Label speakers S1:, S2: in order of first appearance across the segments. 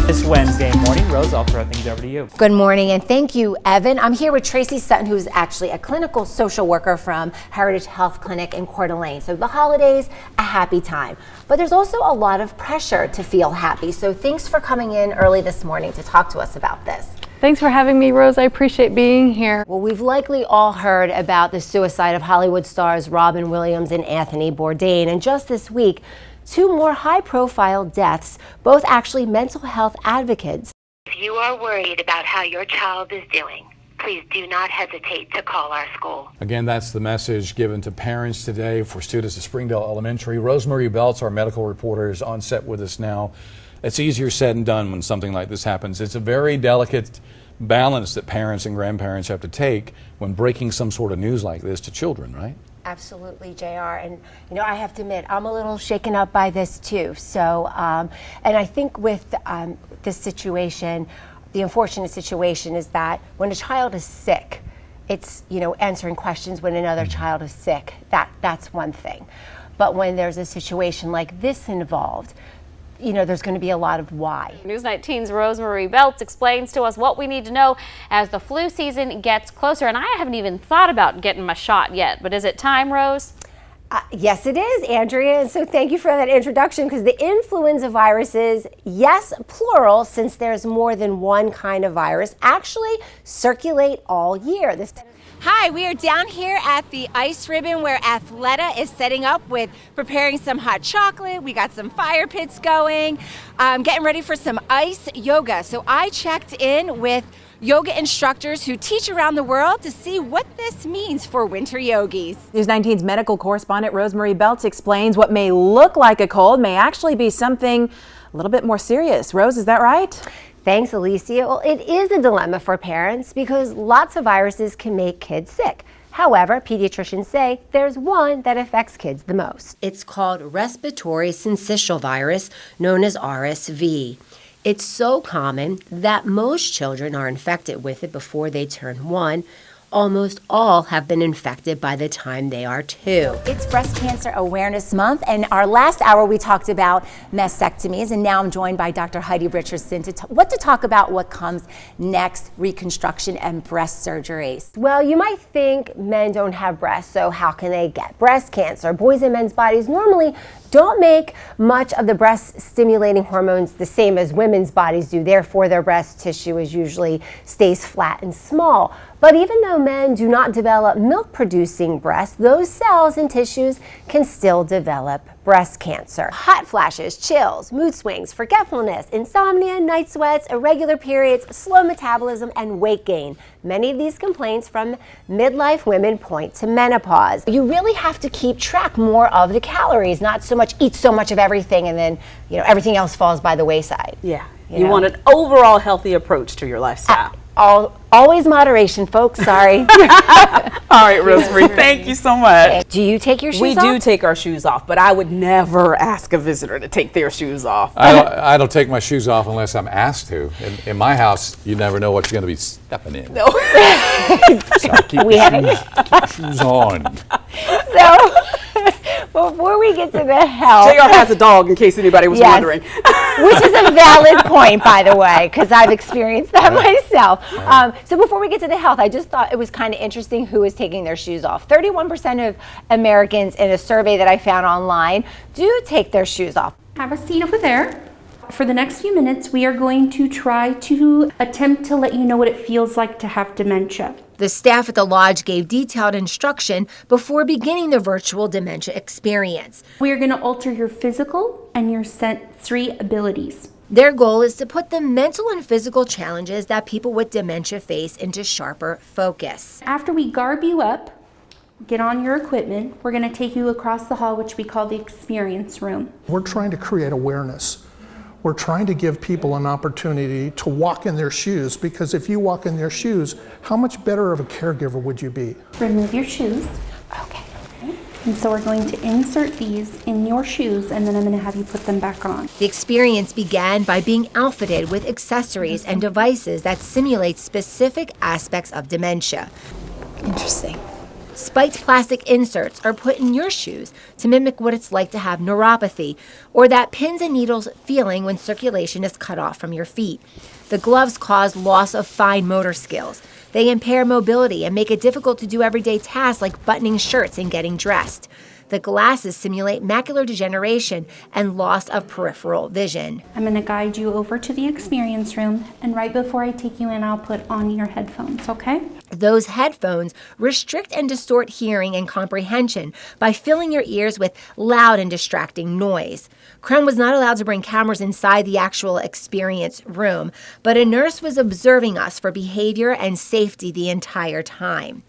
S1: This Wednesday morning, Rose, I'll throw things over to you.
S2: Good morning, and thank you, Evan. I'm here with Tracy Sutton, who's actually a clinical social worker from Heritage Health Clinic in Coeur d'Alene. So the holidays, a happy time. But there's also a lot of pressure to feel happy. So thanks for coming in early this morning to talk to us about this.
S3: Thanks for having me, Rose. I appreciate being here.
S2: Well, we've likely all heard about the suicide of Hollywood stars Robin Williams and Anthony Bourdain. And just this week, two more high-profile deaths, both actually mental health advocates.
S4: If you are worried about how your child is doing, please do not hesitate to call our school.
S5: Again, that's the message given to parents today for students at Springdale Elementary. Rosemarie Beltz, our medical reporter, is on set with us now. It's easier said than done when something like this happens. It's a very delicate balance that parents and grandparents have to take when breaking some sort of news like this to children, right?
S2: Absolutely, JR. And, you know, I have to admit, I'm a little shaken up by this too. So, and I think with this situation, the unfortunate situation is that when a child is sick, it's, you know, answering questions when another child is sick. That's one thing. But when there's a situation like this involved, you know, there's going to be a lot of why.
S6: News 19's Rosemarie Beltz explains to us what we need to know as the flu season gets closer. And I haven't even thought about getting my shot yet, but is it time, Rose?
S2: Yes, it is, Andrea. And so thank you for that introduction, because the influenza viruses, yes, plural, since there's more than one kind of virus, actually circulate all year. Hi, we are down here at the ice ribbon where Athleta is setting up with preparing some hot chocolate. We got some fire pits going, getting ready for some ice yoga. So I checked in with yoga instructors who teach around the world to see what this means for winter yogis.
S7: News 19's medical correspondent Rosemarie Beltz explains what may look like a cold may actually be something a little bit more serious. Rose, is that right?
S2: Thanks, Alicia. Well, it is a dilemma for parents because lots of viruses can make kids sick. However, pediatricians say there's one that affects kids the most. It's called respiratory syncytial virus, known as RSV. It's so common that most children are infected with it before they turn 1. Almost all have been infected by the time they are 2. It's Breast Cancer Awareness Month, and our last hour we talked about mastectomies, and now I'm joined by Dr. Heidi Richardson to talk about what comes next, reconstruction and breast surgeries. Well, you might think men don't have breasts, so how can they get breast cancer? Boys and men's bodies normally don't make much of the breast stimulating hormones the same as women's bodies do. Therefore, their breast tissue usually stays flat and small. But even though men do not develop milk-producing breasts, those cells and tissues can still develop breast cancer. Hot flashes, chills, mood swings, forgetfulness, insomnia, night sweats, irregular periods, slow metabolism, and weight gain. Many of these complaints from midlife women point to menopause. You really have to keep track more of the calories, not so much eat so much of everything and then, you know, everything else falls by the wayside.
S8: Yeah, you want an overall healthy approach to your lifestyle.
S2: Always moderation, folks. Sorry.
S8: All right, Rosemary, thank you so much.
S2: Do you take your shoes off?
S8: We do take our shoes off, but I would never ask a visitor to take their shoes off.
S5: I don't take my shoes off unless I'm asked to. In my house, you never know what you're going to be stepping in.
S8: No.
S5: So keep your shoes on.
S2: So, before we get to the health.
S8: JR has a dog, in case anybody was wondering.
S2: Which is a valid point, by the way, because I've experienced that myself. So before we get to the health, I just thought it was kind of interesting who is taking their shoes off. 31% of Americans in a survey that I found online do take their shoes off.
S9: Have a seat over there. For the next few minutes, we are going to try to attempt to let you know what it feels like to have dementia.
S2: The staff at the lodge gave detailed instruction before beginning the virtual dementia experience.
S9: We are going to alter your physical and your sensory abilities.
S2: Their goal is to put the mental and physical challenges that people with dementia face into sharper focus.
S9: After we garb you up, get on your equipment, we're going to take you across the hall, which we call the experience room.
S10: We're trying to create awareness. We're trying to give people an opportunity to walk in their shoes, because if you walk in their shoes, how much better of a caregiver would you be?
S9: Remove your shoes.
S2: Okay.
S9: And so we're going to insert these in your shoes, and then I'm going to have you put them back on.
S2: The experience began by being outfitted with accessories and devices that simulate specific aspects of dementia. Interesting. Spiked plastic inserts are put in your shoes to mimic what it's like to have neuropathy, or that pins and needles feeling when circulation is cut off from your feet. The gloves cause loss of fine motor skills. They impair mobility and make it difficult to do everyday tasks like buttoning shirts and getting dressed. The glasses simulate macular degeneration and loss of peripheral vision.
S9: I'm going to guide you over to the experience room, and right before I take you in, I'll put on your headphones, okay?
S2: Those headphones restrict and distort hearing and comprehension by filling your ears with loud and distracting noise. Krem was not allowed to bring cameras inside the actual experience room, but a nurse was observing us for behavior and safety the entire time.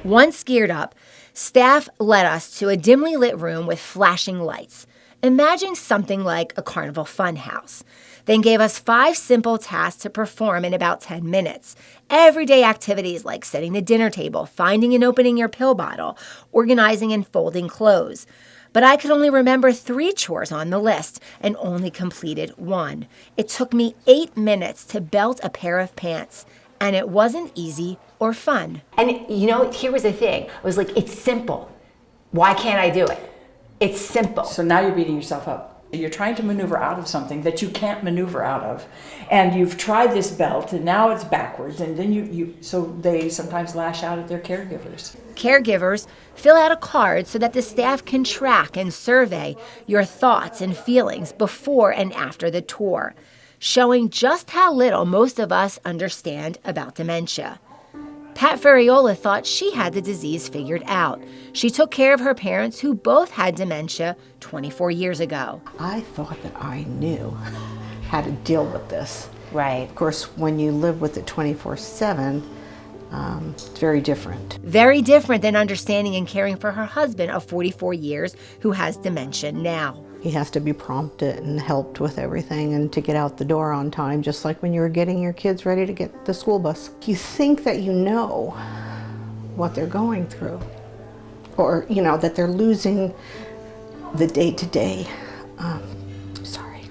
S2: Once geared up, staff led us to a dimly lit room with flashing lights. Imagine something like a carnival funhouse. Then gave us 5 simple tasks to perform in about 10 minutes. Everyday activities like setting the dinner table, finding and opening your pill bottle, organizing and folding clothes. But I could only remember 3 chores on the list and only completed 1. It took me 8 minutes to belt a pair of pants, and it wasn't easy or fun.
S11: And you know, here was the thing. I was like, it's simple. Why can't I do it? It's simple.
S12: So now you're beating yourself up. You're trying to maneuver out of something that you can't maneuver out of. And you've tried this belt and now it's backwards. And then so they sometimes lash out at their caregivers.
S2: Caregivers fill out a card so that the staff can track and survey your thoughts and feelings before and after the tour, showing just how little most of us understand about dementia. Pat Ferriola thought she had the disease figured out. She took care of her parents who both had dementia 24 years ago.
S13: I thought that I knew how to deal with this.
S11: Right.
S13: Of course, when you live with it 24/7, it's very different.
S2: Very different than understanding and caring for her husband of 44 years who has dementia now.
S13: He has to be prompted and helped with everything and to get out the door on time, just like when you were getting your kids ready to get the school bus. You think that you know what they're going through, or, you know, that they're losing the day-to-day. Sorry.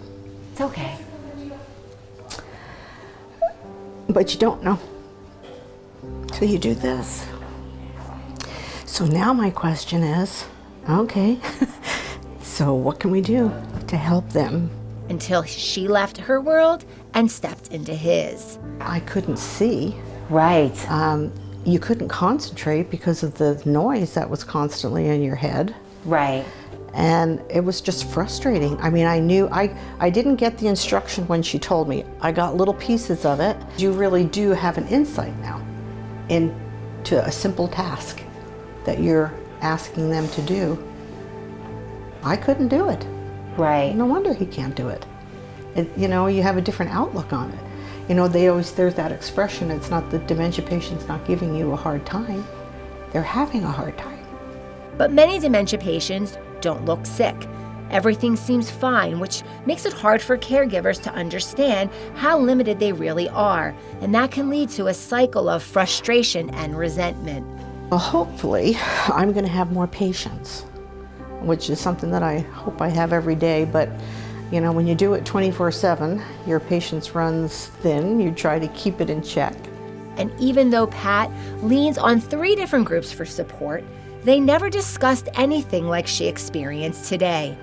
S11: It's okay.
S13: But you don't know till you do this. So now my question is, okay, so what can we do to help them?
S2: Until she left her world and stepped into his.
S13: I couldn't see.
S11: Right.
S13: You couldn't concentrate because of the noise that was constantly in your head.
S11: Right.
S13: And it was just frustrating. I mean, I knew, I didn't get the instruction when she told me. I got little pieces of it. You really do have an insight now into a simple task that you're asking them to do. I couldn't do it.
S11: Right.
S13: No wonder he can't do it. You know, you have a different outlook on it. You know, there's that expression, it's not the dementia patient's not giving you a hard time. They're having a hard time.
S2: But many dementia patients don't look sick. Everything seems fine, which makes it hard for caregivers to understand how limited they really are. And that can lead to a cycle of frustration and resentment.
S13: Well, hopefully, I'm going to have more patience, which is something that I hope I have every day. But, you know, when you do it 24/7, your patience runs thin. You try to keep it in check.
S2: And even though Pat leans on 3 different groups for support, they never discussed anything like she experienced today.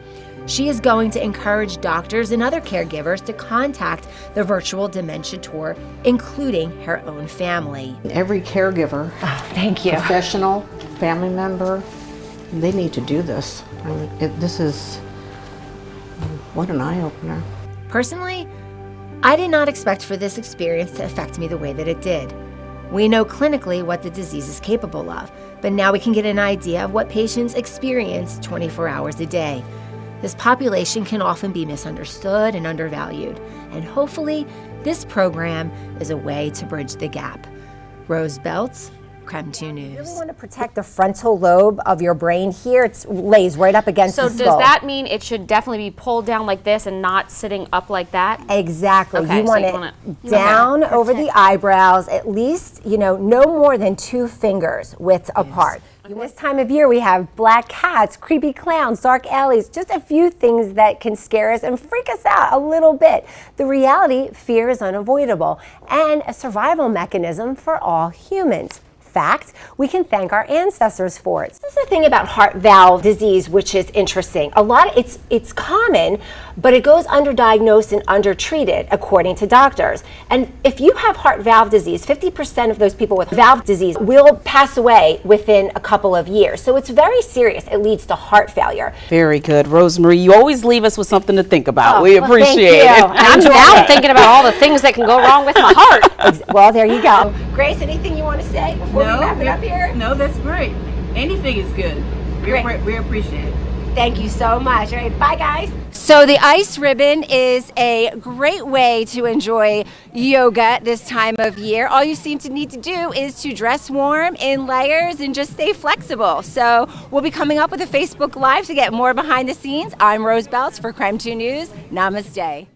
S2: She is going to encourage doctors and other caregivers to contact the virtual dementia tour, including her own family.
S13: Every caregiver,
S11: thank you,
S13: professional, family member, they need to do this. I mean, this is, what an eye-opener.
S2: Personally, I did not expect for this experience to affect me the way that it did. We know clinically what the disease is capable of, but now we can get an idea of what patients experience 24 hours a day. This population can often be misunderstood and undervalued, and hopefully this program is a way to bridge the gap. Rose Beltz, Creme 2 News.
S14: You really want to protect the frontal lobe of your brain here. It lays right up against the skull.
S6: So does that mean it should definitely be pulled down like this and not sitting up like that?
S14: Exactly.
S6: Okay,
S14: you want it down over the eyebrows, at least, you know, no more than 2 fingers width apart. This time of year we have black cats, creepy clowns, dark alleys, just a few things that can scare us and freak us out a little bit. The reality, fear is unavoidable and a survival mechanism for all humans. fact, we can thank our ancestors for it. This is the thing about heart valve disease, which is interesting. It's common, but it goes underdiagnosed and undertreated according to doctors. And if you have heart valve disease, 50% of those people with valve disease will pass away within a couple of years. So it's very serious. It leads to heart failure.
S8: Very good, Rosemarie. You always leave us with something to think about.
S14: Oh,
S8: we
S14: well,
S8: appreciate it.
S6: I'm now thinking about all the things that can go wrong with my heart.
S14: Well, there you go. Grace, anything you want to say before we wrap it up here?
S12: No, that's great. Anything is good. We appreciate it.
S14: Thank you so much. All right, bye guys. So the ice ribbon is a great way to enjoy yoga this time of year. All you seem to need to do is to dress warm in layers and just stay flexible. So we'll be coming up with a Facebook Live to get more behind the scenes. I'm Rose Beltz for Crime 2 News. Namaste.